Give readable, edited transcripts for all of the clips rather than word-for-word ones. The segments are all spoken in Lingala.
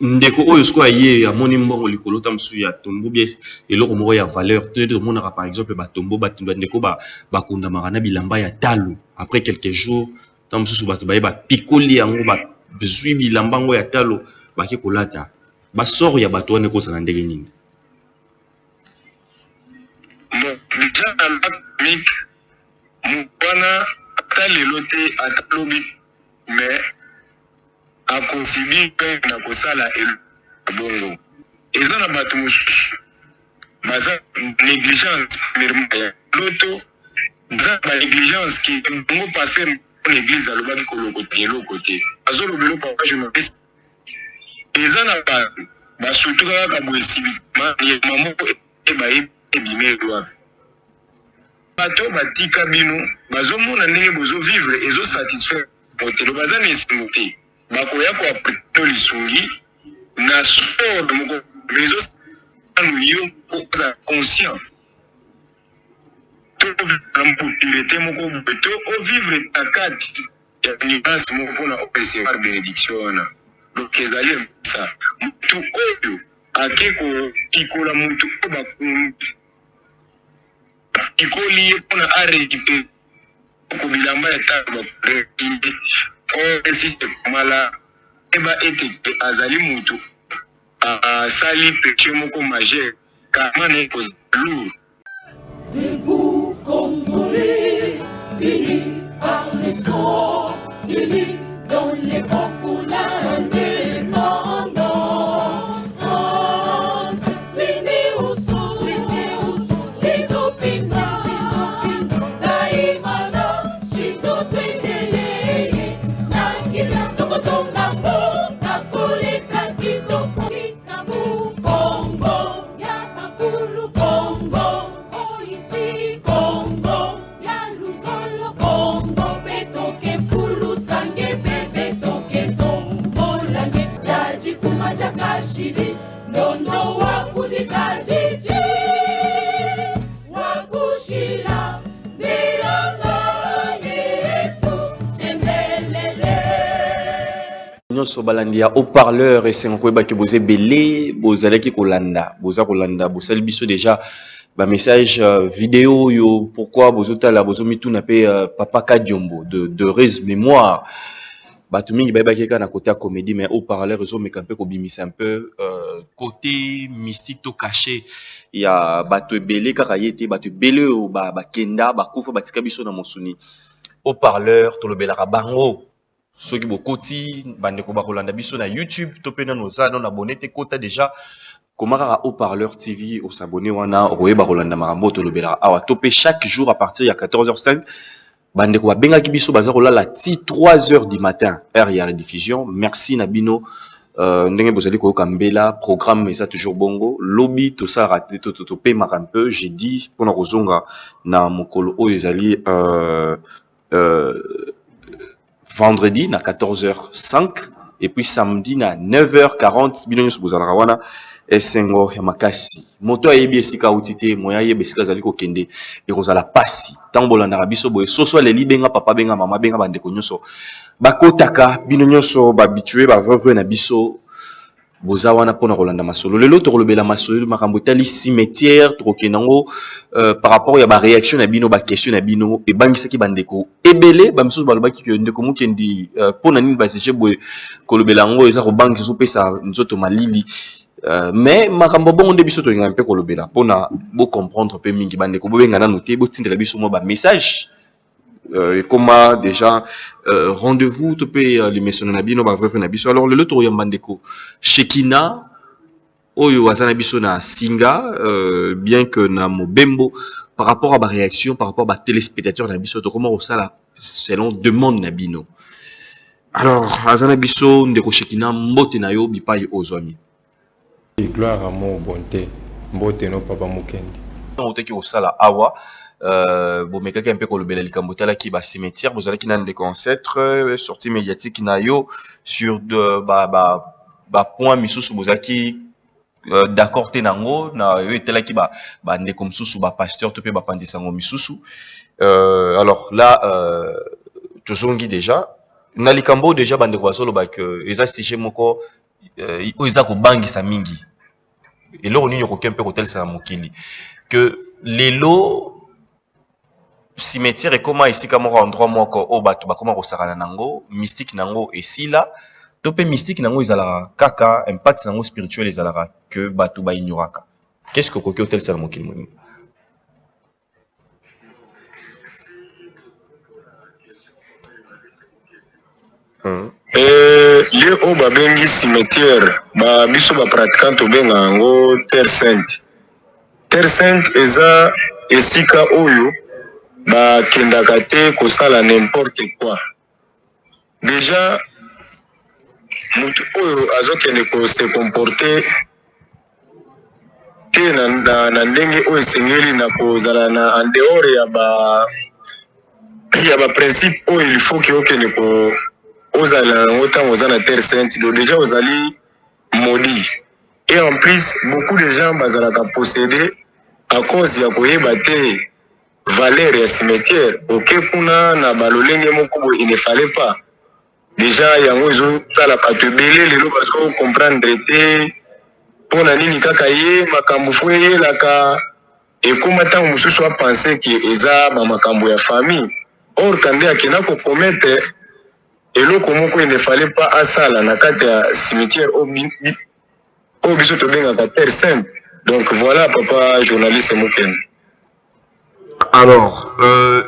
ndeko oyo siko aye amoni mbongo likolo ta mosusu ya tombo bien eloko moko ya valeur te tomonaka par exemple batombo bandeko bakundamaka na bilamba ya talo après quelques jours ta mosusu bato baye bapikoli yango bazwi bilamba yango ya talo bake kolata basor ya bato wana ekozala ndenge nini? Déjà na mik mwana ata lelo te ata lobi mais akosibi mpe na kosala bongo eza na bato mosusu baza négligence premièrement ya loto eza banégligence ki bongo paster mon église alobaki kolokota eloko te azoloba eloko papa journaliste eza na bato basutu kaka boye sibikama moko ebayebi ebimeli wapi bato batika bino bazomona ndenge bozovivre ezosatisfaire motelo baza na esimo te bakoya koaprete lisungi na sport moko ezosanu yo oza conscient to na mpupirete moko boye to ovivre na kati ya nuance moko mpona opercevoir bénédiction wana donc ezali sa mutu oyo ake kokikola mutu oyo bakumbi ikoli ye mpona arécupere kobilamba ya talo bakureki oesite komala eba ete azali mutu asali péché moko majeur kama na ekozala lourd. Debout Congolais, bénis par les sons, unis dans les vents pour l'indépendance. Unis au son, Shizo Pinda, Daimana, Shido Twendele, Nakila Tokotonga Mo, Nakole Kakito, Kikamu, Congo, Yamakulu, Congo, Oiti, Congo, Yaluzolo, Congo, Betoke, Fulu, Sange, Betoke, Tombo, Lange, Jaji, Kumaja, Kashiri, Nondo, Wakuji, Kajiji, Wakushira, Milanga, Yetu, Chendelele. Nyonso balandi ya haut-parleur esengo koyeba ke boza ebele bozalaki kolanda boza kolanda bosali biso déjà ba message vidéo yo pourquoi bozotala bozomituna pe papa Kadiombo de heureuse mémoire bato mingi bayebaki kaka na côté ya comédie mais haut-parleur ezomeka mpe kobimisa un peu côté mystique to caché ya bato ebele kaka ye te bato ebele oyo bakenda bakufa batika biso na mosuni haut-parleur tolobelaka bango soki bokoti bandeko bakolanda biso na YouTube to pe nano za non abonné te kota déjà komaka haut-parleur TV au s'abonner wana royeba kolanda makambo tolobelaka awa to pe chaque jour à partir ya 14h05 bandeko babengaki biso baza kolala ti 3h du matin heure ya rediffusion merci Nabino ndenge bozali koyoka mbela programme eza toujours bongo lobby to ça raté to pe un peu j'ai dit pona kozonga na mokolo oyo ezali vendredi na 14h05 et puis samedi na 9h40 bino nyonso bozalaka wana esengo ya makasi moto ayebi esika uti te moya ayebi esika azali kokende ekozala pasi ntango bolandaka biso boye soso aleli benga papa benga mama benga bandeko nyonso bakotaka bino nyonso babitue bavevre na biso boza wana mpona kolanda masolo lelo tokolobela masolo makambo etali cimetière tokokenda yango par rapport ya baréaction na bino baquestion na bino ebangisaki bandeko ebele bamisusu balobaki ke ndeko mokendi mpona nini basije boye kolobela yango eza kobangisa ezopesa nzoto malili mais makambo bongo nde biso tolinga mpe kolobela mpona bocomprendre mpe mingi bandeko bobenga nanu te botindela biso mwa bamessage et comment déjà rendez-vous to pe l'émission na bino ba vrai na biso alors le tour ya bandeko Shekina oyo azana biso na singa bien que na mobembo par rapport à ba réaction par rapport à ba téléspectateurs na biso to comment ça là selon demande na bino alors azana biso ndeko Shekina mbote na yo bipai ozwami gloire à mon bonté mbote no papa Mukendi on te ki osala awa bomekaki un peu kolobela likambo talaki ba cimetière bozalaki na ndeko ancêtre sortie médiatique na yo sur de ba point misusu bozaki d'accord te nango na yo etelaki ba ndeko misusu ba pasteur to pe ba pandisa ngo misusu alors là tozongi déjà na likambo déjà bandeko basolo ba que eza sujet moko oyo eza kobangisa mingi eloko nini okoki mpe kotelisa na mokili que lelo cimetière ekoma esika moko endroit moko oyo bato bakoma kosakana nango mystique nango esila to mpe mystique nango ezalaka kaka impact nango spirituel ezalaka que bato baignoraka. Qu'est-ce que okoki otelisa na mokili monimo? lieu oyo babengi cimetière biso bapratiquant tobenga yango terre sainte. Terre sainte eza esika oyo bakendaka te kosala n'importe quoi. Déjà mutu oyo azokende kose comporte te na ndenge oyo esengeli na kozala na en dehors ya ba principe oyo il faut que okende ko ozala nango ntango oza na terre sainte. Donc déjà ozali maudit, et en plus beaucoup de gens bazalaka possédés à cause ya koyeba te valeur ya cimetière. Ok kuna na balolenge moko boye il ne fallait pas déjà yango ezosala bato ebele lelo bazo comprendre te mpona nini kaka ye makambo fo eyelaka ekoma ntango mosusu apense ke eza bamakambo ya famille. Or kande akenda kokometre eloko moko il ne fallait pas asala na kati ya cimetière oyo biso tobengaka terre sainte. Donc voilà papa journaliste Mukeni. Alors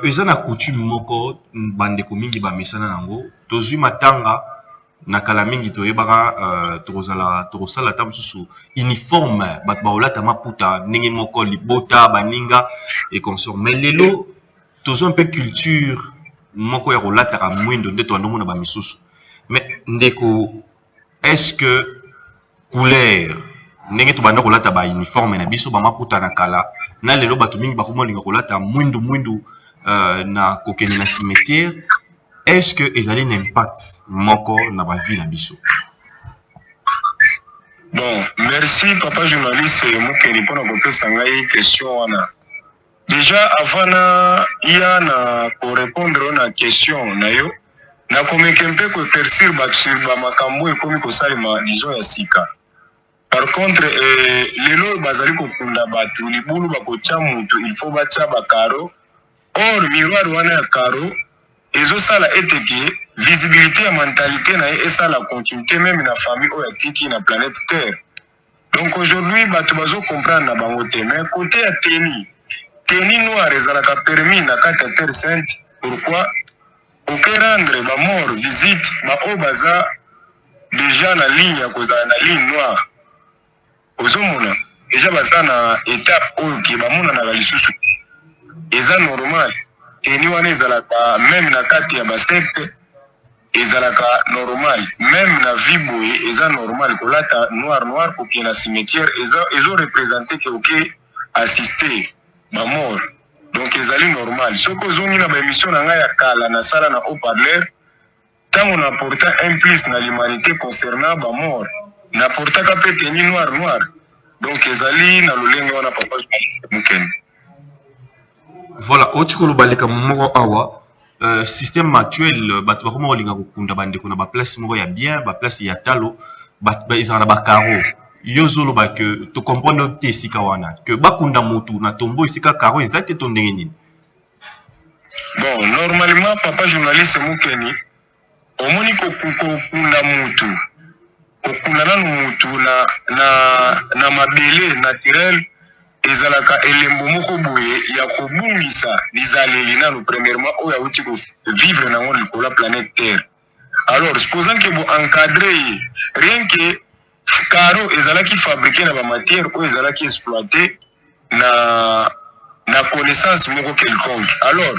eza na coutume moko bandeko mingi bamesana nango tozwi matanga na kala mingi toyebaka tokosala ta mosusu uniforme bato baolata maputa ndenge moko libota baninga et consort. Mais lelo tozwi un peu culture moko ya kolataka mwindo nde toandomona bamisusu. Mais ndeko est-ce que couleur ndenge tobanda kolata ba uniforme na biso bamaputa na kala na lelo bato mingi bakomolinga kolata mwindu na kokende na cimetière, est-ce que ezali un impact moko na ba vie na biso? Bon, merci papa journaliste Mukeni mpona kopesa ngai question wana. Déjà avant na korépondre na question na yo nakomeki mpe koéclaircir bato sur bamakambo ekomi kosalema disons ya sika. Par contre lelo bazali kokunda bato libulu bakotya mutu il faut batya bakaro. Or miroir wana ya karo ezosala eteke visibilité ya mentalité na ye esala continuité même na famille oyo atiki na planète terre. Donc aujourd'hui bato bazo comprendre na bango te, mais côté ya teni noire ezalaka permis na kati ya terre sainte. Pourquoi oke rendre bamort visite baoyo baza déjà na ligne ya kozala na ligne noire ozomona deja baza na étape oyo ke bamonanaka lisusu eza normal. Teni wana ezalaka même na kati ya basecte ezalaka normal, même na vie boye eza normal kolata noir koke na cimetière ezo représenter ke oke assister bamort. Donc ezali normal. Soko ozongi na baémission na ngai ya kala na sala na haut-parleur ntango na porta un plus na l'humanité concernant bamort na portaka mpe teni noir. Donc ezali na lolenge wana papa journaliste Mukeni. Voilà, oti koloba likambo moko awa système actuel bato bakoma kolinga kokunda bandeko na baplace moko ya bien baplace ya talo ezala na bakaro yo ozoloba ke tocomprendre te esika wana ke bakunda motu na tombo esika karo eza te to ndenge nini? Bon, normalement papa journaliste Mukeni omoni kokunda mutu okunda nanu mutu na mabele naturel ezalaka elembo moko boye ya kobungisa bizaleli nanu premièrement oyo awuti vivre nango likolo ya planète terre. Alors supposant que bo encadré rien que caro ezalaki fabriqué na bamatière oyo ezalaki exploité na connaissance moko quelconque. Alors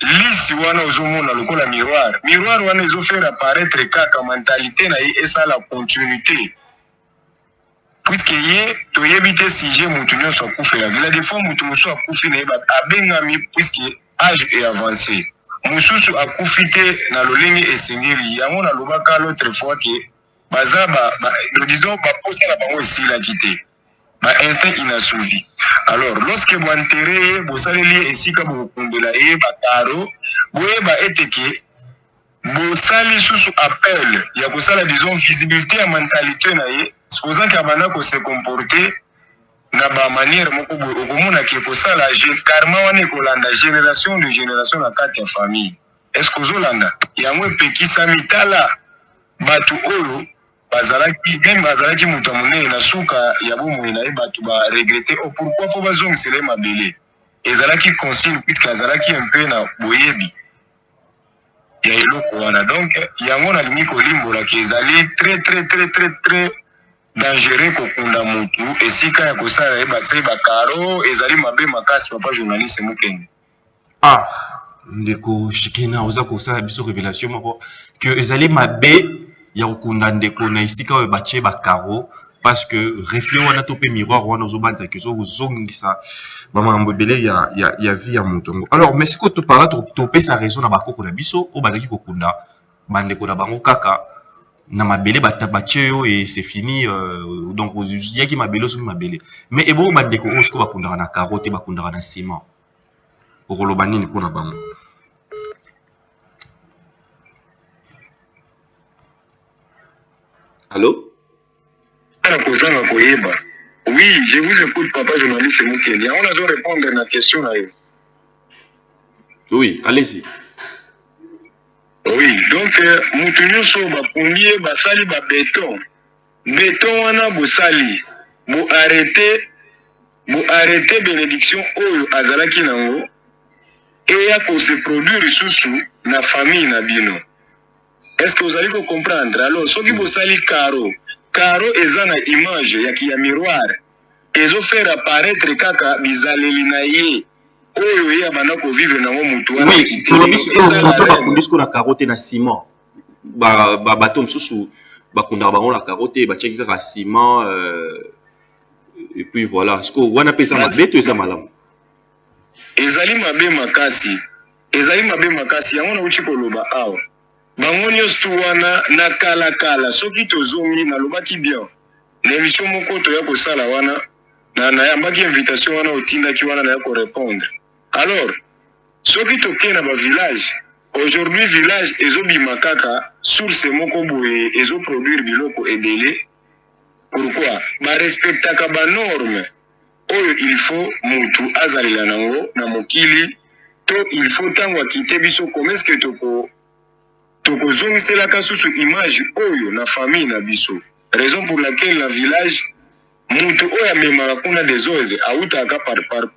lisi wana ozomona lokola miroir wana ezofaire apparaître kaka mentalité na ye esala continuité puisque ye toyebi te sujet mutu nyonso akufelaka. Il a des fois mutu mosusu akufi na ye abengami puisque âge est avancé, mosusu akufi te na lolenge esengeli yango nalobaka l'autre fois ke baza disons baposa na bango esilaki te instinct inassouvi. Alors lorsque boenterre ye bosaleli esika bokundela ye bakaro boyeba eteke bosali susu appel ya kosala disons visibilité ya mentalité na ye supposant que abanda ko se comporter na ba manière moko boye okomona ke kosala karma wana ekolanda génération de génération na kati ya famille. Est-ce que ozolanda yango epekisami tala bato oyo bazalaki moto ya monene na suka ya bomoi na ye bato baregrete o pourquoi fo bazongisela ye mabele ezalaki consigne puisque azalaki un peu na boyebi ya eloko wana. Donc yango nalingi kolimbola ke ezali très dangereux kokunda mutu esika ya kosala ye basali bakaro ezali mabe makasi papa journaliste Mukenge. Ah, ndeko shikena oza kosala biso révélation moko que ezali mabe ya kokunda ndeko na esika oyo batie bakaro parce que reflet wana to pe miroir wana ozobanza ke ozongisa bamakambo ebele ya vie ya moto. Alors mais siko topara topesa raison na bakoko na biso oyo bazalaki kokunda bandeko na bango kaka na mabele batie yo et c'est fini donc yaki mabele soki mabele mais ebongo bandeko oyo siko bakundaka na karo te bakundaka na ciment okoloba nini mpona bango? Allô? Oui, je vous écoute, papa journaliste Mukenge. On a dû répondre à la question. Oui, allez-y. Oui, donc, Moutounio so bapungie basali ba béton. Béton wana bosali. Bo arrêter bénédiction oyo azalaki nango. Et ya ko se produire sous na famille na bino. Est-ce que vous allez comprendre? Alors, ce qui vous sali caro eza na image ya miroir. Ezo faire apparaître kaka bizaleli na ye. Oyo ye abana ko vivre na ngo mutu wana kitelo. Oui, moto bakundisiko na carotte na ciment. Bato msusu bakundaka bango na carotte batiaki kaka ciment et puis voilà. Est-ce que wana pesa mabe to eza malamu? Ezali mabe makasi. Yango na uchi koloba awa. Bango nyonso wana na kala soki tozongi nalobaki bien na émission moko toya kosala wana na yambaki invitation wana otindaki wana na ya korépondre. Alors soki tokei na bavillage aujourd'hui village ezobima kaka source moko boye ezoproduire biloko ebele. Pourquoi? Barespectaka banorme oyo il faut mutu azalela nango na mokili to il faut ntango akite biso comment est-ce que tokozongiselaka susu image oyo na famille na biso. Raison pour laquelle la village mutu oyo amemaka kuna désordre autaka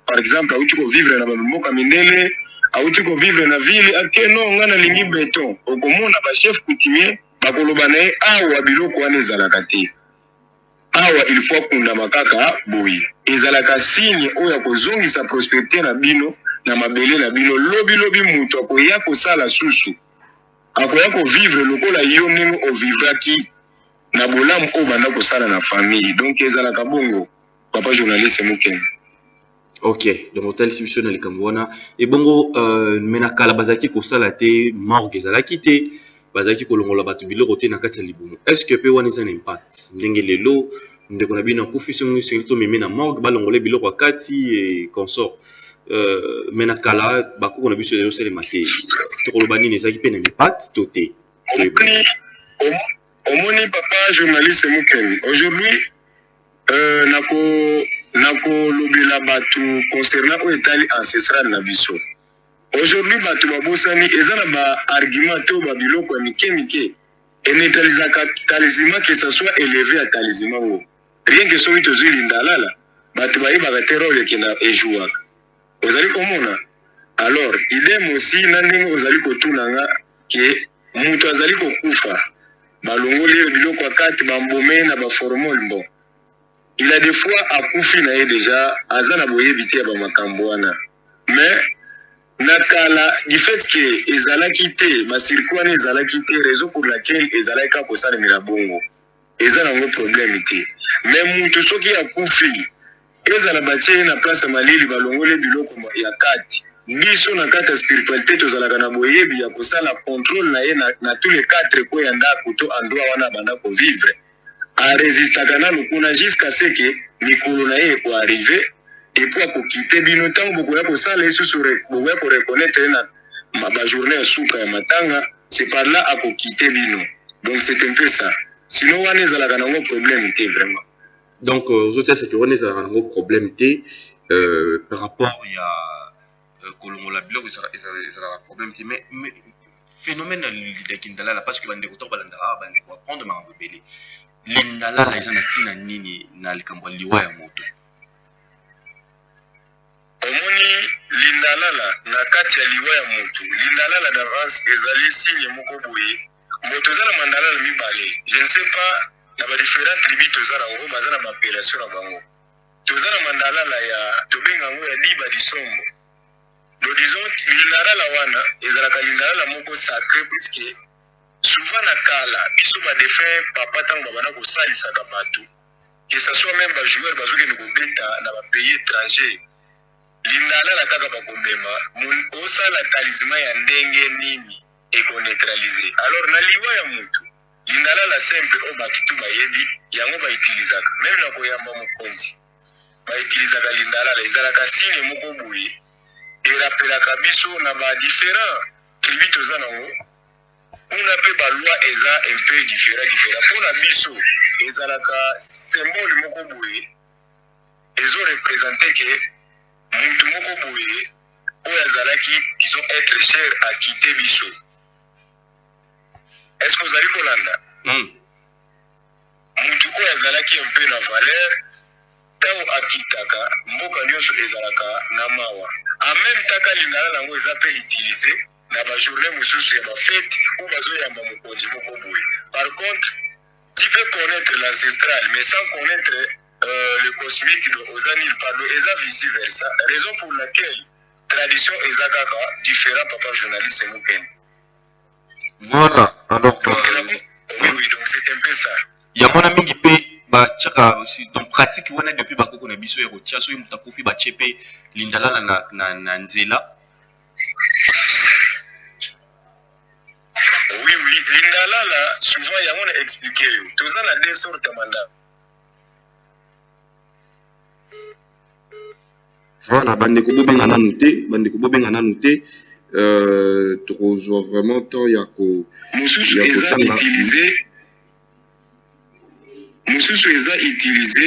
par exemple auti ko vivre na mboka mindele auti ko vivre na ville ake no nga na lingi béton okomona ba chef coutumier bakoloba na ye awa biloko wana ezalaka te. Awa il faut kunda makaka boyi ezalaka signe oyo akozongisa prospérité na bino na mabele na bino lobi mutu akoya kosala susu akoya ko vivre lokola yo ndenge ovivraki na bolamu oyo banda kosala na famille. Donc ezalaka bongo papa journaliste Mukenge. Ok, donc otalisi biso na likambo wana ebongo mena kala bazalaki kosala te morgue ezalaki te bazalaki kolongola bato biloko te na kati ya libumu. Est-ce que pe wana eza na impact ndenge lelo ndeko na bino akufi soki tomeme na morgue balongole biloko ya kati e consort mena kala bakoko na biso ezosalema te tokoloba nini ezalaki mpe na impact to te? Omoni papa journaliste Mukenge aujourd'hui nakolobela bato concernant oyo etali ancestral na biso. Aujourd'hui bato babosani eza na baargument to babiloko ya mike eneutralizaka talisima que ça soit élevé à talisima ngo rien que soki tozwi lindalala bato bayebaka te role ekenda ejouaka ozali komona. Alors idem aussi na ndenge ozali kotunanga ke mutu azali kokufa balongoli biloko ya kati bambome na baformol bon il a des fois akufi na ye déjà aza na boyebi te ya bamakambo wana mais nakala du fait que ezalaki te basirikwi wana ezalaki te raison pour laquelle ezalaki kaka kosalemela bongo eza nango problème te. Mais mutu soki akufi ezala batie ye na place ya malili balongoli biloko ya kati biso na kati ya spiritualité tozalaka na boyebi ya kosala contrôle na ye na tous les quatre coins ya ndako to endroit wana banda kovivre aresistaka nanu kuna jusqu'à ce que mikolo na ye ekoarrive epuis akokite bino ntango bokoya kosala ye susu bokoya koreconnaitre na bajournée ya suka ya matanga c'est par là à quitter bino. Donc c'est un peu ça. Sinon on est à la problème vraiment. Donc aux autres c'est que on est à un problème par rapport il y a Colombo la blog ça un problème mais phénomène de kindala parce que bande ko balanda bande ko prendre ma bébé lindala la izana tina nini na likambo liwa ya moto omoni lindalala na kati ya liwa ya moto lindalala d'avance ezali signe moko boye moto za na mandalala mibale je ne sais pas na ba différents tribus toza na ngo baza na ba appellation na bango toza na mandalala ya tobenga ngo ya liba disombo lo disons lindalala wana ezalaka lindalala moko sacré puisque souvent na kala biso ba défunt papa tango babana kosalisaka bato que ça soit même ba joueur bazokende kobeta na ba pays étranger lindalala kaka bakomema osala talisman ya ndenge nini ekoneutralize alors na liwa ya mutu lindalala simple o bato tu bayebi yango baitilizaka même na koyamba mokonzi baitilizaka lindalala ezalaka signe moko boye erapelaka biso na badifférent tribu toza nango kuna mpe baloi eza un peu différent mpona biso ezalaka symbole moko boye ezorepresente ke mutu moko boye oyo azalaki disons être cher akite biso. Est-ce que ozali kolanda mutu oyo azalaki un peu na valeur ntango akitaka mboka nyonso ezalaka na mawa en même temps ka lindalala yango eza mpe utilize na bajournée mosusu ya bafete ou bazoyamba mokonzi moko boye. Par contre tu peux connaître l'ancestral mais sans connaître le cosmique de Ozanil Pablo eza vice versa, raison pour laquelle tradition eza kaka différent papa journaliste Mukeni. Voilà, alors oui, donc c'est un peu ça. Ya mona mingi pe ba tchaka donc pratique wana depuis bakoko na biso ya kotia so mutakufi ba chepe lindalala na nzela. Oui, lindalala souvent ya mona expliquer toza na deux sortes de mandats. Voilà, bandeko bobenga nanu te tozwa vraiment temps ya ko mususu eza utilisé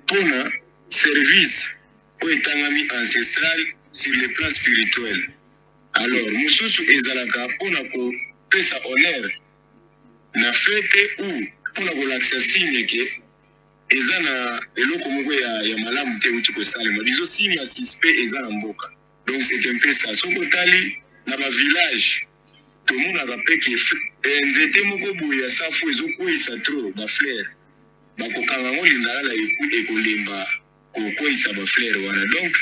pona service oyo etangami ancestral sur le plan spirituel. Alors mususu ezalaka pona kopesa honneur na fete ou pona kolakisa signe ke eza na eloko moko ya malamu te uti kosalema dizo signe ya suspect eza na mboka. Donc c'est un peu ça. Soko tali na ba village tomonaka mpe ke nzete moko boye ya safu ezokweyisa tro bafleur bakokanga ngo lindalala ekolemba kokweyisa bafleur wana. Donc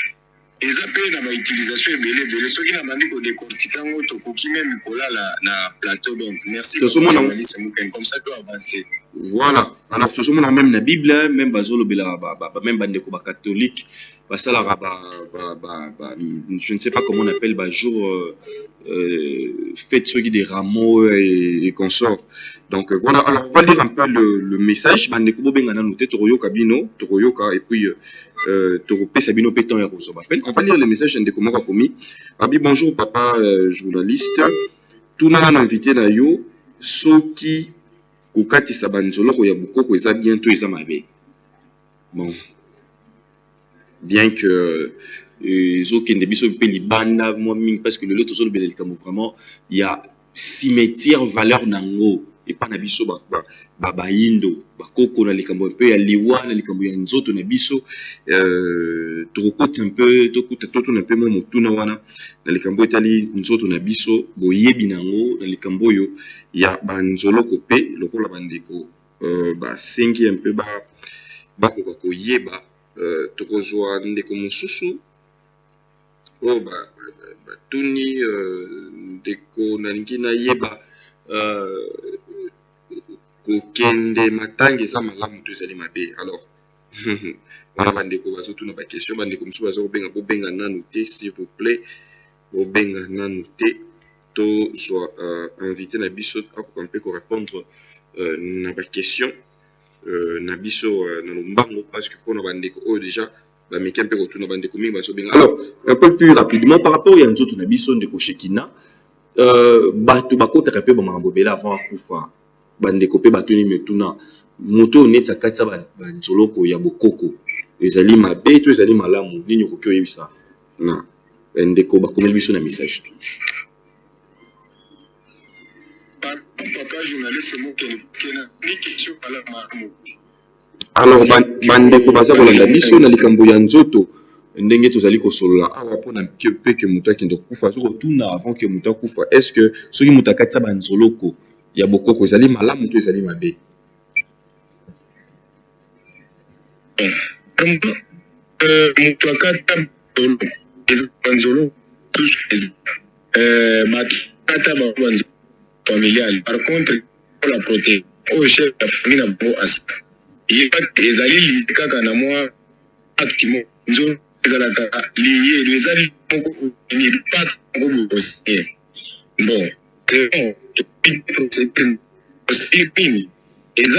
eza mpe na bautilisation ebele soki na bandi kodecortika yango tokoki meme kolala na plateau. Donc merci journaliste Mukeni, comme ça to avancer. Voilà, alors tout le monde même la Bible, même bazolo bela même bandeko ba catholique, basala je ne sais pas comment on appelle ba jour fête ceux qui des rameaux et consorts. Donc voilà, alors on va lire un peu le message bandeko bobenga na noté toroyoka bino, toroyoka et puis torope sabino pétan ya roso m'appelle. On va lire le message ndeko moko komi. Abi bonjour papa journaliste. Tout na invité na yo soki kokatisa banzoloko ya bukoko eza bientôt eza mabe. Bon, bien que ezokende biso mpe libanda moi mingi parce que le lot tozolobela likambo vraiment il y a cimetière valeur nango et pas na biso bayindo bakoko na likambo mpe ya liwa na likambo ya nzoto na biso tokokota un peu tokota un peu mo motuna wana na likambo etali nzoto na biso boyebi nango na likambo oyo ya banzoloko pe lokola bandeko basengi un peu bakoka koyeba tokozwa ndeko mosusu oyo batuni ndeko nalingi nayeba kokende matanga eza malamu to ezali mabe. Alors wana bandeko bazotuna baquestion bandeko mosusu baza kobenga bobenga nanu te s'il vous plaît bobenga nanu te tozwa invité na biso akoka mpe korépondre na baquestion na biso na lombango parce que mpona bandeko oyo déjà bameki mpe kotuna bandeko mingi bazobenga. Alors un peu plus rapidement par rapport ya nzoto na biso ndeko Shekina bato bakotaka mpe bamakambo ebele avant akufa bandeko mpe bato nini metuna moto neti akatisa banzoloko ya bokoko ezali mabe to ezali malamu nini okoki oyebisa na bandeko bakomeli biso na message. Papa journaliste ni question malamu. Alors bandeko baza kolanda biso na likambo ya nzoto ndenge tozali kosolola awa mpona mpe ke moto akende kokufa soki otuna avant ke moto akufa est ce que soki moto akatisa banzoloko ya bokoko ezali malamu to ezali mabe? Moto akata banzolo bakata banzolo familial. Par contre pour la protéine au chef de famille na bo as ezali lié kaka na moi activement nzolo ezalaka lié ezali moko ni pas ngo aussi. Bon c'est bon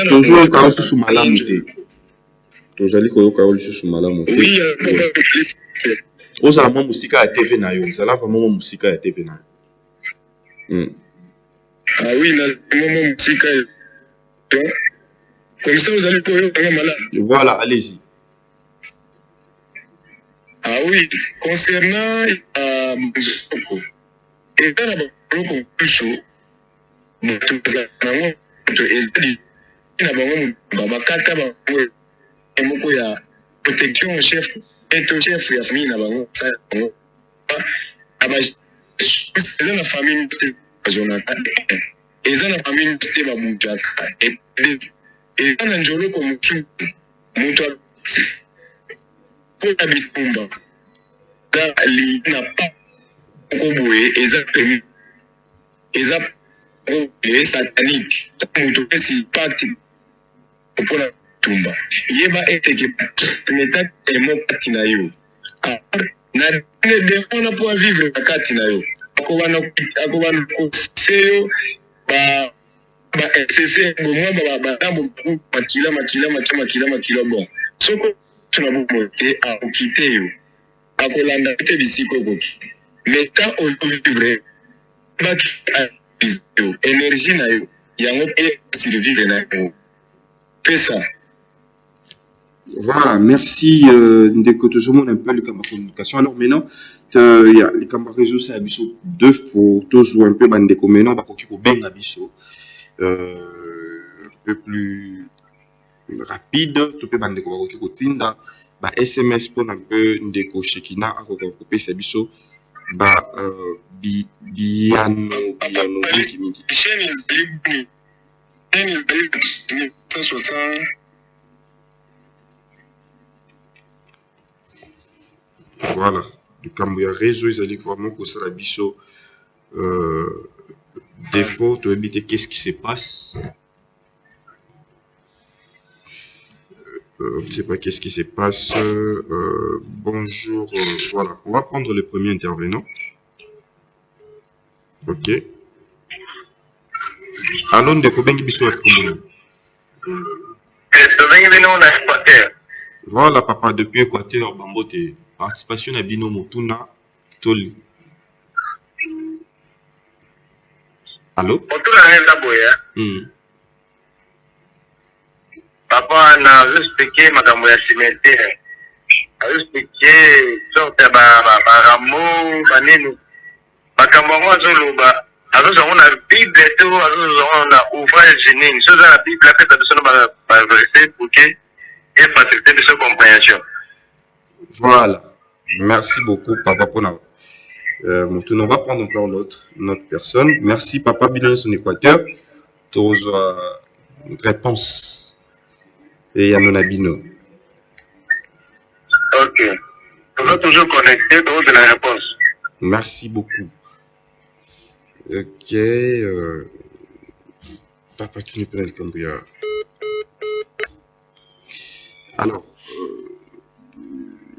toujours quand sous malamu te tozali koyoka yo lisusu malamu te. Oui, ozala mwa mosika ya tv na yo ozala vraiment mwa mosika ya tv na yo. Ah oui, na moment mosika comme ça vous allez koyoka malade. Voilà, allez-y. Ah oui, concernant Mzoko, et dans la banque plus moko ya protection chef et chef ya famille na bango ça aba c'est na famille zonaka eza na famille te babujaka et na njolo ko mutu mutu pour habitumba da li na pa ko boye eza permis eza satanique mutu si parti pour la tumba yeba eteke tuneta emo katina yo na ne demona pour vivre katina yo akobana ko seyo ba ssc bo mwa ba dambo makila bon soko tuna bo mote a okite yo akolanda te bisiko koki mais quand on vivre ba énergie na yo yango pe survivre na yo ça. Voilà, merci Ndeko Tozomon un peu le camp de communication. Alors maintenant, il y a les caméras réseaux ça abisso deux photos ou un peu bandeko maintenant ba koki ko benga biso un peu plus rapide to pe bandeko ba koki ko tinda ba SMS pour un peu Ndeko Shekina akoko ko pesa biso ba biano mingi. Chaîne is libre 160. Voilà, le Cambouya réseau, ils allaient vraiment que ça la biso défaut, tu éviter qu'est-ce qui se passe. Je ne sais pas qu'est-ce qui se passe. Bonjour, voilà, on va prendre le premier intervenant. Ok. Allons de Kobengi biso à Komona. Voilà, papa, depuis Équateur, Bambote. Participation à Bino Motuna Toli. Allô? Papa na expliqué makambo ya cimetière. A expliqué sorte ramo banini. Makambo ngo azoloba. Azozongo na Bible to azozongo na ouvrage nini. So za la Bible peut être sur ba verset pour que et faciliter de compréhension. Voilà. Merci beaucoup, papa, pour nous. On va prendre encore notre personne. Merci, papa, Bilan, son Équateur. Tous réponse. Et il y a mon abino. Ok. On va toujours connecter de la réponse. Merci beaucoup. Ok. Papa, tu n'es pas le Cambouya. Alors.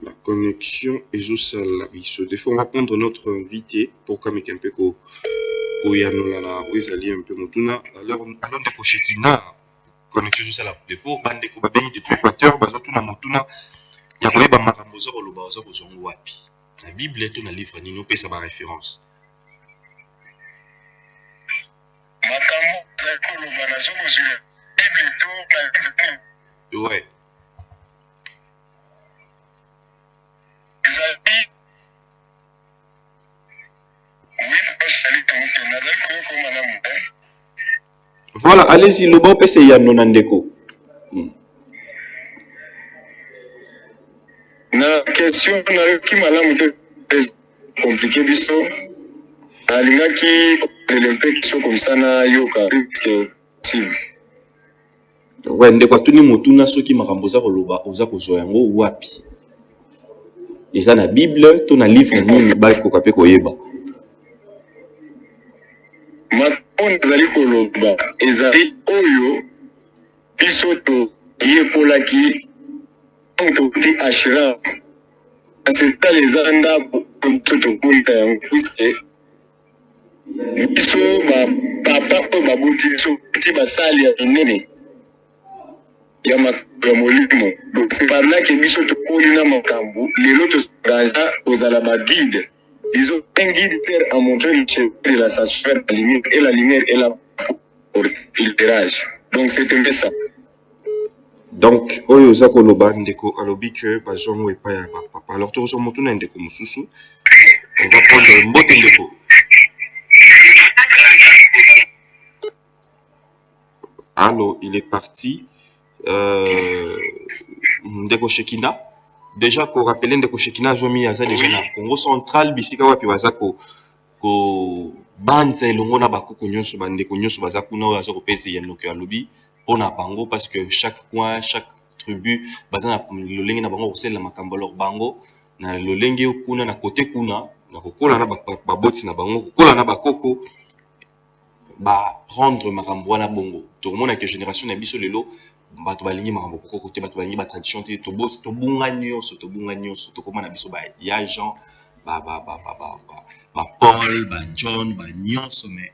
La connexion est juste là. Des fois, on va prendre notre invité pour comme un peu ko yanolana ezali un peu motuna. Alors de Pochetina connexion juste là. Des fois, bande ko babeni de Équateur bazotuna motuna ya koyeba makambo za koloba za kozongo wapi. La Bible est un livre nino pesa ba référence. Ouais. Voilà, allez-y, le bon PC Yann Nandeko. Na question na ki malamu te compliqué biso. Alingaki l'impression comme ça na yoka risque possible. Ouais, ndeko atuni motuna soki makambo za koloba oza kozwa yango wapi. Eza na Bible to na livre nini ba ko kape koyeba. Maton ezali koloba ezali oyo biso to yepolaki to ti ashram. C'est ça les anda to to kunta yango puisque biso ba papa o babuti biso ti basali ya inene ya molimo. Donc c'est par là que biso to kolina makambo lelo to ganja ozala ba guide. Ils ont un guide à montrer le chemin de la sphère la lumière et la lumière est là pour l'éclairage. Donc c'était ça. Donc oyo za koloba ndeko alobi que bazongo epa ya papa. Alors tozo motuna ndeko mususu. On va prendre mbote ndeko. Allô, il est parti. Ndeko Shekina. Déjà qu'on rappelle ndeko Shekina zomi aza déjà na Congo central bisika wapi baza ko banza elongo na bakoko nyonso bandeko nyonso baza kuna oyo aza kopesa ya noki ya lobi pona bango parce que chaque coin chaque tribu baza na lolenge na bango kosela makambo leur bango na lolenge kuna na côté kuna na kokola na baboti na bango kokola na bakoko ba prendre makambo wana bongo to mona que génération na biso lelo bato balingi makambo koko côté bato balingi ba tradition te to bunga nyonso to komana biso ba ya Jean ba Paul ba John ba nyonso mais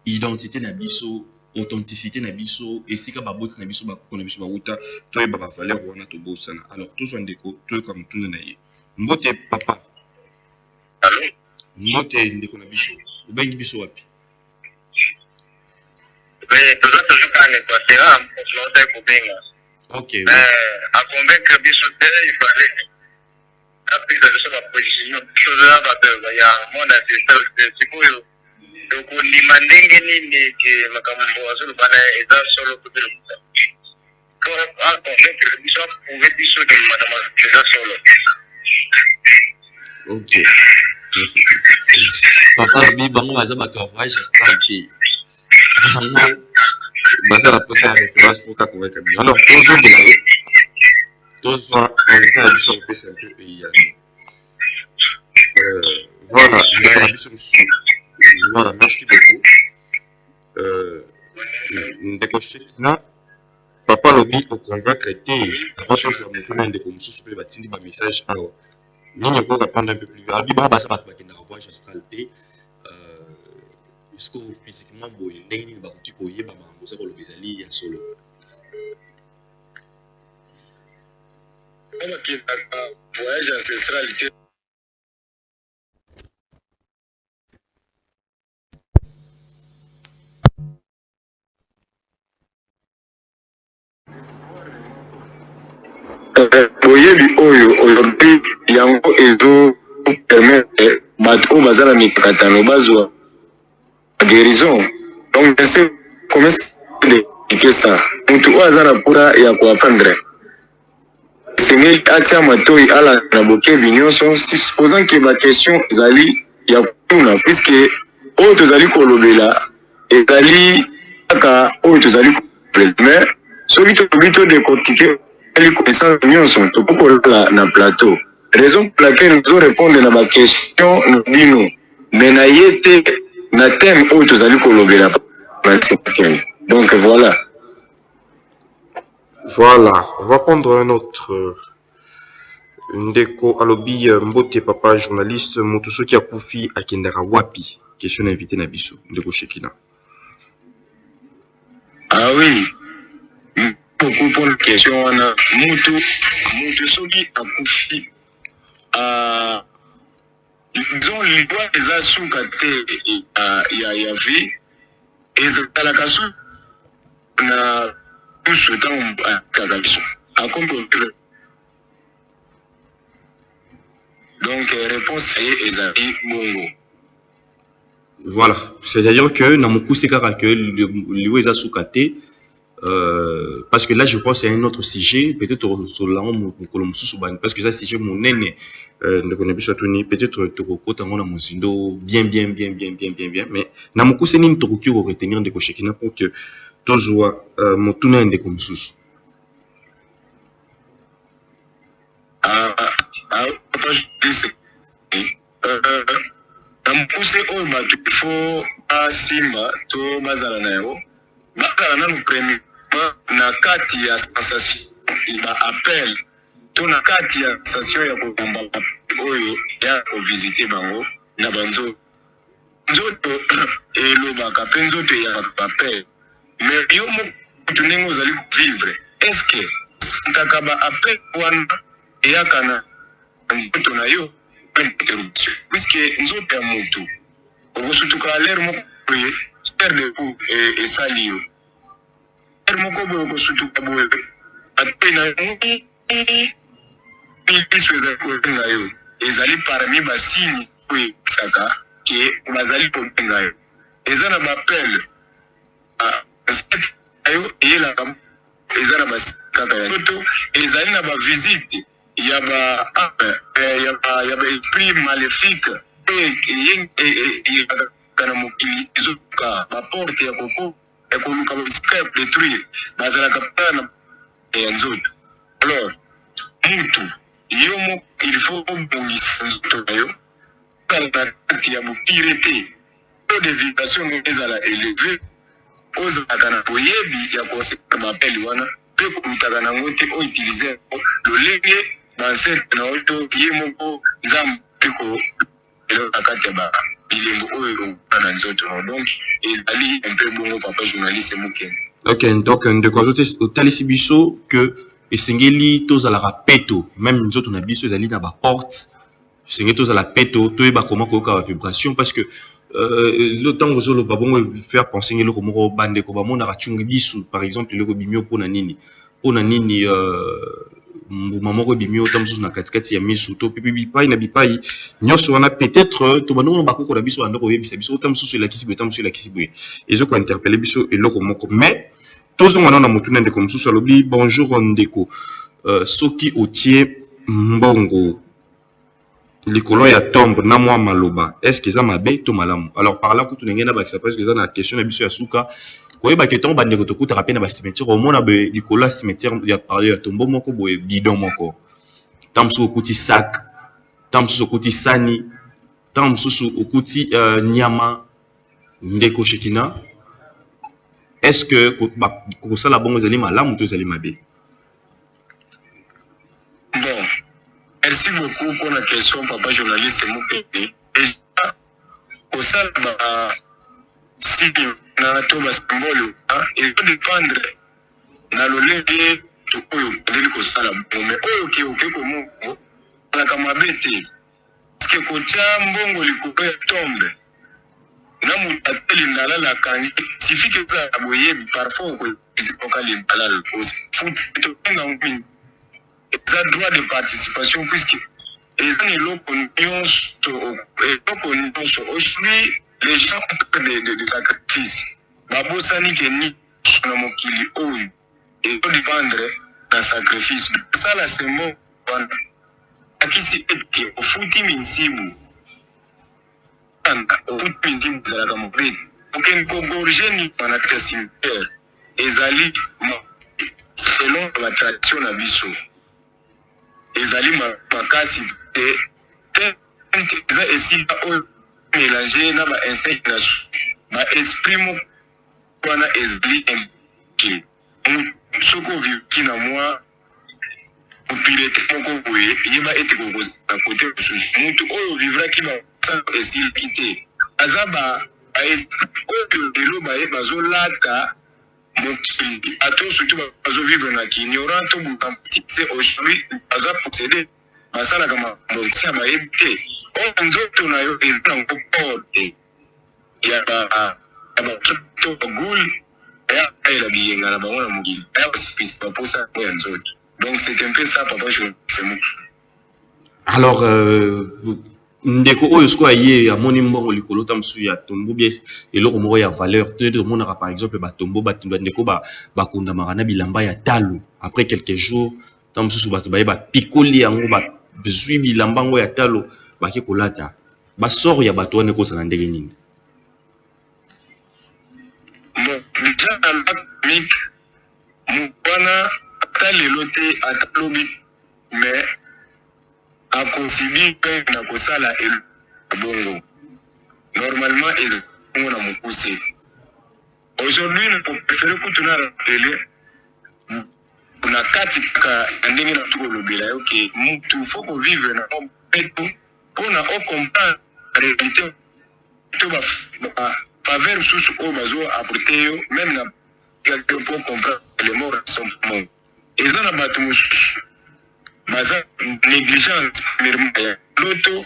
identité na biso authenticité na biso esika ba boti na biso ba koko na biso ba uta to ba valeur wana to bosana. Alors to zo ndeko to comme tuna na ye mbote papa Allô mbote ndeko na biso ubengi biso wapi. Mais toujours en Équateur, on peut couper. Ok. Mais à convaincre Bissoté, il fallait appuyer sur la position. Chose là, il y a mon ancestral, c'est quoi donc on demande que ma camarade sur le banc est dans solo pour le coup. Pour convaincre Bissoté, pouvait Bissoté madame est dans solo. Ok. Papa bi bango baza bato voyage astral te. Baza la posa référence pour convaincre bien. Alors tous on est à biso posa un peu pays. Voilà, voilà, merci beaucoup. Ndeko Shekina papa lobi au convaincre te avant que je me sonne ndeko mususu pe batindi ba message awa. Nini ko répondre un peu plus. Abi ba baza bato bakenda voyage astral te. Est-ce que physiquement boye ndenge nini bakoki koyeba makambo za koloba ezali ya solo. Voyage ancestral te boyebi oyo aujourd'hui yango ezo permettre bato oyo baza na mikakatano bazwa guérison. Donc je sais comment expliquer ça. Mutu oyo aza na mpona ya koapprendre sengeli atia matoi ala na bokebi nyonso supposant ke baquestion ezali ya kuna puisque oyo tozali kolobela ezali kaka oyo tozali kolobela mais soki tolobi to décortiquer ali connaissance nyonso tokokola na plateau. Raison pour laquelle nous devons répondre na baquestion na bino mais na ye te na thème oyo tozali kolobela. Donc voilà. Voilà, on va prendre un autre ndeko alobi mbote papa journaliste moto soki akufi akendaka wapi. Question invité na biso ndeko Shekina. Ah oui. Beaucoup pour la question wana mutu soki akufi disons loi eza suka te ya vie ezalaka su na pusu ntango akaka biso akomprendre. Donc réponse aye ezali bongo. Voilà, c'est-à-dire que na mokuse kaka que liwe eza sukate. Parce que là je pense c'est un autre sujet peut-être sur la parce que ça sujet mon nene ne connaît pas toni peut-être tokokota ngona musindo bien mais na mokuse nini tokoki ko retenir de koshekina pour que tozwa motuna ende comme sous na mokuse oyo bato ifo basimba to bazala na yango bazala nanu premier na kati ya sensation ba appel to na kati ya sensation ya kobamba oyo ya kovisite bango na banzo nzoto elobaka mpe nzoto ya appel mais yo moto ndenge ozali vivre est-ce que ntaka ba appel wana eyaka na nzoto na yo interruption puisque nzoto ya moto okosutuka alere moko boye faire de coup esali yo moko boye okosutuka boye ate na biso ezali kobenga yo ezali parmi basini oyo esaka ke bazali kobenga yo eza na bapele ayo eyelaka eza na basini kaka ya toto ezali na bavisite ya ba esprit maléfique kana mokili ezoka baporte ya koko ekoluka basika ya détruire bazalaka mpa na ya nzoto. Alors mutu yo moko il faut obongisa nzoto na yo kala na kati ya bopire te taux de vibration ezala élevé ozalaka na boyebi ya koseka mapeli wana mpe kolutaka nango te outilize lolenge bansete na oyo to ye moko nzambe mpe kolelaka kati ya ba bilembo oyo na nzoto. Donc ezali un peu bongo papa journaliste mokene. Ok, donc ndeko azote otalisi biso que esengeli tozalaka peto même nzoto na biso ezali na baporte esengeli tozala peto toyeba comment koyoka ba vibration parce que le temps ozoloba bongo faire penser eloko moko bandeko bamonaka tshungi biso par exemple eloko bimio mpona nini mbuma moko bimio ta mosusu na katikati ya misu to pipi bipai na bipai nyonso wana peut-être to bandono bakoko na biso bandoko yebisa biso ta mosusu elakisi boye ta mosusu elakisi boye ezoko interpeller biso eloko moko mais tozonga na motuna ndeko mosusu alobi bonjour ndeko soki otie mbongo likolo ya tombe na mwa maloba est-ce que ça mabe to malamu. Alors par là kutu ngena ba parce que ça na question na biso ya suka koyeba ke ton bandeko to kuta rapena ba cimetière au mona be likolo ya cimetière ya parler ya tombo moko boye bidon moko tamsu okuti sac tamsu okuti sani tamsu okuti nyama ndeko shekina est-ce que ko sala bongo zali malamu to zali mabe. Bon, merci beaucoup pour la question, papa journaliste Moukete. Déjà, au sein de si na to ba symbole il va dépendre na lolenge to oyo ndeli ko sala mais oyo ke oke ko mo na kama bete parce que ko chambongo likoko ya tombe na mutateli ndala la kangi suffit que ça aboye parfois ko zikoka limbala ko foot to nga ngumi ça droit de participation puisque les eloko nyonso aujourd'hui les gens ont de sacrifice babosani ke ni na mokili oyo et de vendre na sacrifice ça la sembo wana akisi eke ofuti misibu ofuti misibu za la mobile oken ko gorger ni na cimetière ezali selon la tradition na biso ezali makasi te eza esika oyo mélanger na ba instinct na esprit mo wana ezali impliqué soko viki na moi opilete moko boye yeba ete koko na côté mosusu mutu oyo vivra ki ba sa esili kite azaba esprit oyo lelo baye bazolata mokili ato surtout bazovivre na ignorant to c'est aujourd'hui baza possédé basala kama bonsia bayebi te oyo nzoto na yo eza nango porte ya to gul ya et la bienga na bango na mokili aya kosepisa mposa ya nzoto. Donc c'est un peu ça papa journaliste mo. Alors ndeko oyo siko aye amoni mbongo likolo ta msu ya tombo bies eloko moko ya valeur te monaka par exemple batombo ndeko bakundamaka na bilamba ya talo après quelques jours ta msusu bato baye bapikoli yango bazwi bilamba yango ya talo bake kolata basoro ya bato wana ekozala ndenge nini? Déjà na mik mwana ata lelo te ata lobi mais akosibi pe na kosala bongo normalement ezango na mokuse. Aujourd'hui nous préférons kutuna rappeler na kati kaka ndenge na tukolobela yo ke mutu faut ko vivre na peto pona o comprendre réalité to ba faveur sous o bazo apporter yo même na quelque pour comprendre les mots sont mon ezana batu musu baza négligence premièrement l'auto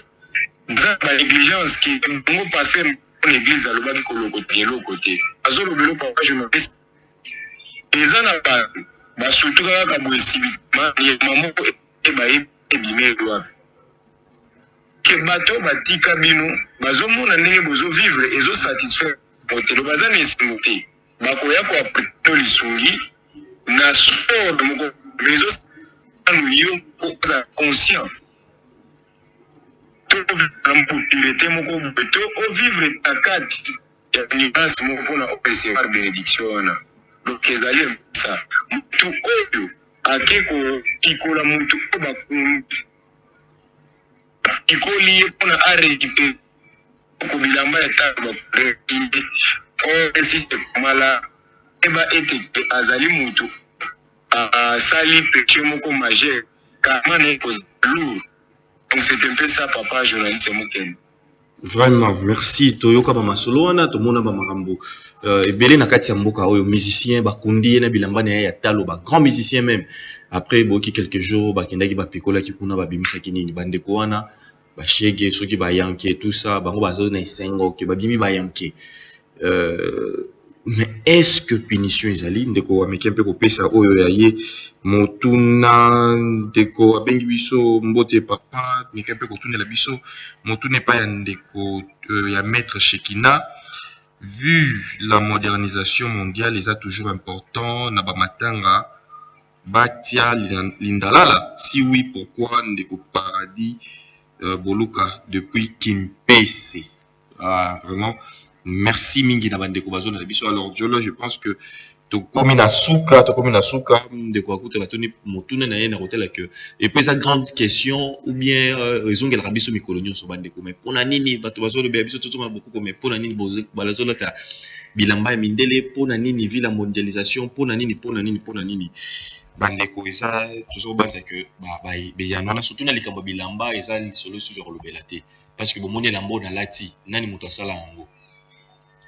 za ba négligence qui ngo passer en église à l'obaki kolokote lokote azolo belo papa je me pèse ezana ba surtout kaka boye civiquement ni maman e ba ebimé doit que bato batika bino bazomona ndenge bozo vivre ezo satisfaire motelo baza nesimute bakoya ko apprendre lisungi na sport moko rezo anu yo ko conscient to vivre moko beto o vivre takati ya nuance moko pona recevoir bénédiction na donc ezali ça tout oyo akeko ikola mutu ko bakumbi ikoli pona arekipe ko bilamba ya tabo rekinde o esiste mala eba ete azali mutu a sali péché moko majeur kama ne ko lourd. Donc c'est un peu ça papa journaliste mokene. Vraiment merci toyoka ba masolo wana tomona ba makambo ebele na kati ya mboka oyo musicien bakundi na bilamba na ya talo ba grand musicien même après boki quelques jours bakendaki ba pikola ki kuna ba bimisaki nini bandeko wana ba shege soki ba yanke tout ça bango bazo na isengo ke ba bimi ba yanke mais est-ce que punition ezali ndeko ameki un peu kopesa oyo yaye motuna ndeko abengi biso mbote papa meki un peu kotunela biso motuna pa ya ndeko ya maître Shekina. Vu la modernisation mondiale est toujours important na ba matanga batia lindalala si oui pourquoi ndeko paradis boluka depuis Kimpese. Vraiment merci mingi na bandeko bazona na biso. Alors je pense que to komi na suka ndeko akuta batoni motuna na ye na hôtel que et puis cette grande question ou bien raison que la biso mikolonio so bandeko mais pona nini bato bazolo be biso tout beaucoup mais pona nini balazolo ta bilamba mindele pona nini villa mondialisation pona nini bandeko eza toujours banza que be yanana surtout na likambo bilamba eza solo sur le belate parce que bomoni lambo na lati nani moto asala yango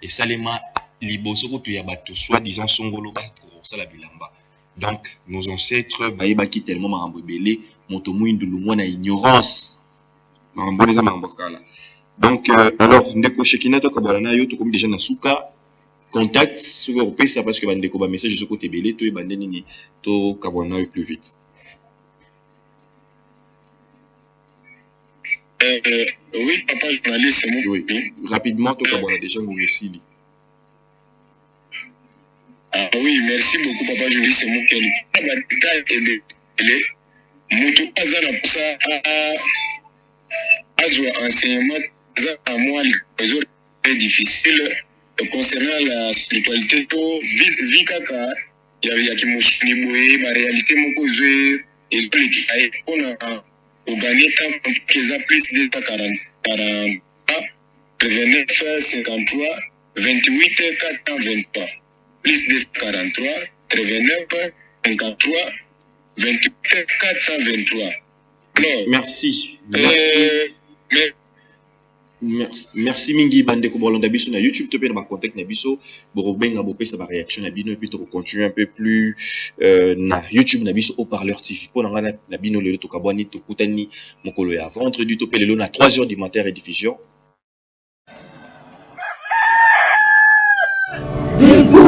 et salema liboso ko ya bato soi-disant songolo ba pour sala bilamba. Donc nos ancêtres bayebaki tellement marambo belé moto muindu lumwa na ignorance marambo les marambo kala. Donc alors ndeko Shekina to kabala na yo to comme déjà na suka contact sur ça parce que bandeko ba message sur côté belé to ebande nini to kabana yo plus vite. Oui papa journaliste c'est oui rapidement to kabana déjà ngouesili. Ah oui, merci beaucoup papa journaliste Mokeli. Ba détail et mutu azana pour ça azwa enseignement za moi les difficile concernant la spiritualité to vie kaka ya kimusuni boye ma réalité moko zwe et qui a on a gagné tant qu'ils a plus de 40 39 53 28 423 plus de 43, 39, 53, 28, 423. Alors, merci. Merci mingi bandeko bolanda biso na YouTube to pe na contact na biso borobenga bopesa ba réaction na bino et puis to continuer un peu plus na YouTube na biso au parleur TV pour na bino le to kabwani to kutani mokolo ya vendredi to pe lelo na 3h du matin rediffusion